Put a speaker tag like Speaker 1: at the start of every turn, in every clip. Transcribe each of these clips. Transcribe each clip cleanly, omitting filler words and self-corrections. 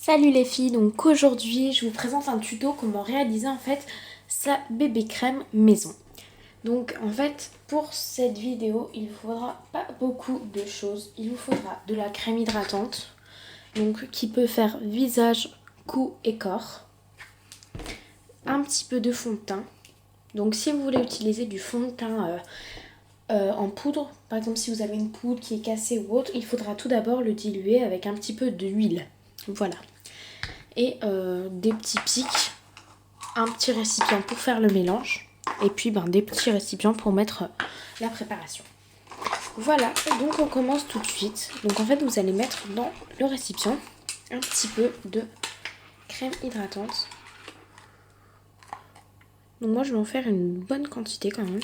Speaker 1: Salut les filles, donc aujourd'hui je vous présente un tuto comment réaliser en fait sa bébé crème maison. Donc en fait pour cette vidéo il vous faudra pas beaucoup de choses. Il vous faudra de la crème hydratante, donc qui peut faire visage, cou et corps. Un petit peu de fond de teint. Donc si vous voulez utiliser du fond de teint en poudre, par exemple si vous avez une poudre qui est cassée ou autre, il faudra tout d'abord le diluer avec un petit peu d'huile. Voilà. Et des petits pics, un petit récipient pour faire le mélange et puis des petits récipients pour mettre la préparation. Voilà, donc on commence tout de suite. Donc en fait vous allez mettre dans le récipient un petit peu de crème hydratante. Donc moi je vais en faire une bonne quantité quand même.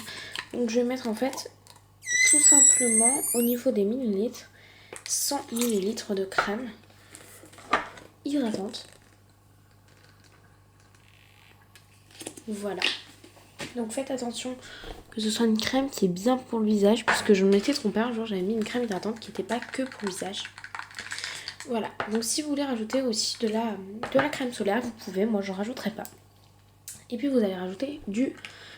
Speaker 1: Donc je vais mettre en fait tout simplement au niveau des millilitres 100 millilitres de crème hydratante. Voilà. Donc faites attention que ce soit une crème qui est bien pour le visage, puisque je m'étais trompée un jour, j'avais mis une crème hydratante qui n'était pas que pour le visage. Voilà, donc si vous voulez rajouter aussi de la crème solaire, vous pouvez, moi j'en rajouterai pas. Et puis vous allez rajouter du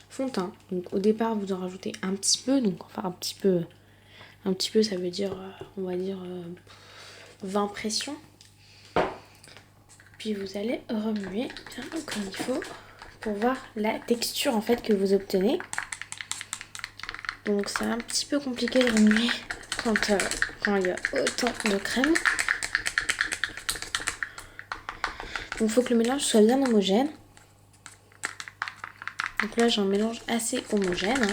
Speaker 1: fond de teint. Donc au départ vous en rajoutez un petit peu, donc enfin un petit peu ça veut dire, on va dire 20 pressions. Puis vous allez remuer bien comme il faut pour voir la texture en fait que vous obtenez. Donc c'est un petit peu compliqué de remuer quand il y a autant de crème. Donc il faut que le mélange soit bien homogène. Donc là j'ai un mélange assez homogène.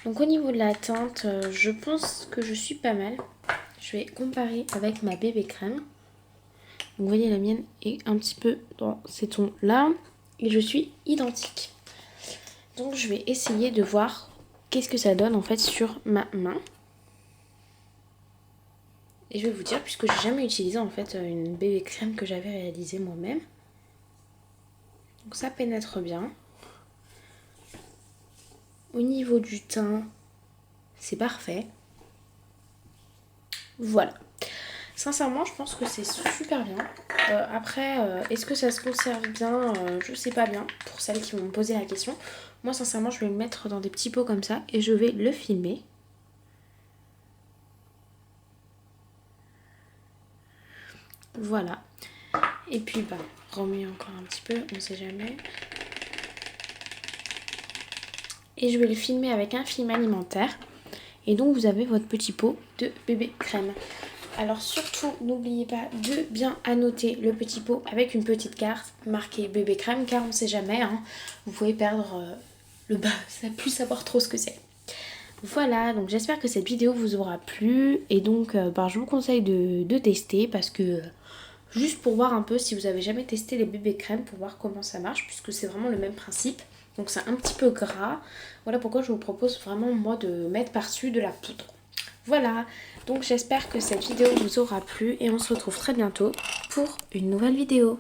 Speaker 1: Donc au niveau de la teinte, je pense que je suis pas mal. Je vais comparer avec ma bébé crème. Donc vous voyez la mienne est un petit peu dans ces tons là. Et je suis identique. Donc je vais essayer de voir qu'est-ce que ça donne en fait sur ma main. Et je vais vous dire, puisque j'ai jamais utilisé en fait une bébé crème que j'avais réalisée moi-même. Donc ça pénètre bien. Au niveau du teint, c'est parfait. Voilà. Sincèrement, je pense que c'est super bien. Après, est-ce que ça se conserve bien? Je sais pas bien, pour celles qui m'ont posé la question. Moi, sincèrement, je vais le mettre dans des petits pots comme ça et je vais le filmer. Voilà. Et puis, remuer encore un petit peu, on sait jamais. Et je vais le filmer avec un film alimentaire. Et donc, vous avez votre petit pot de bébé crème. Alors surtout, n'oubliez pas de bien annoter le petit pot avec une petite carte marquée bébé crème, car on ne sait jamais, vous pouvez perdre le bas, plus savoir trop ce que c'est. Voilà, donc j'espère que cette vidéo vous aura plu, et donc je vous conseille de tester, parce que juste pour voir un peu si vous avez jamais testé les bébés crème, pour voir comment ça marche, puisque c'est vraiment le même principe. Donc c'est un petit peu gras, voilà pourquoi je vous propose vraiment moi de mettre par-dessus de la poudre. Voilà, donc j'espère que cette vidéo vous aura plu et on se retrouve très bientôt pour une nouvelle vidéo.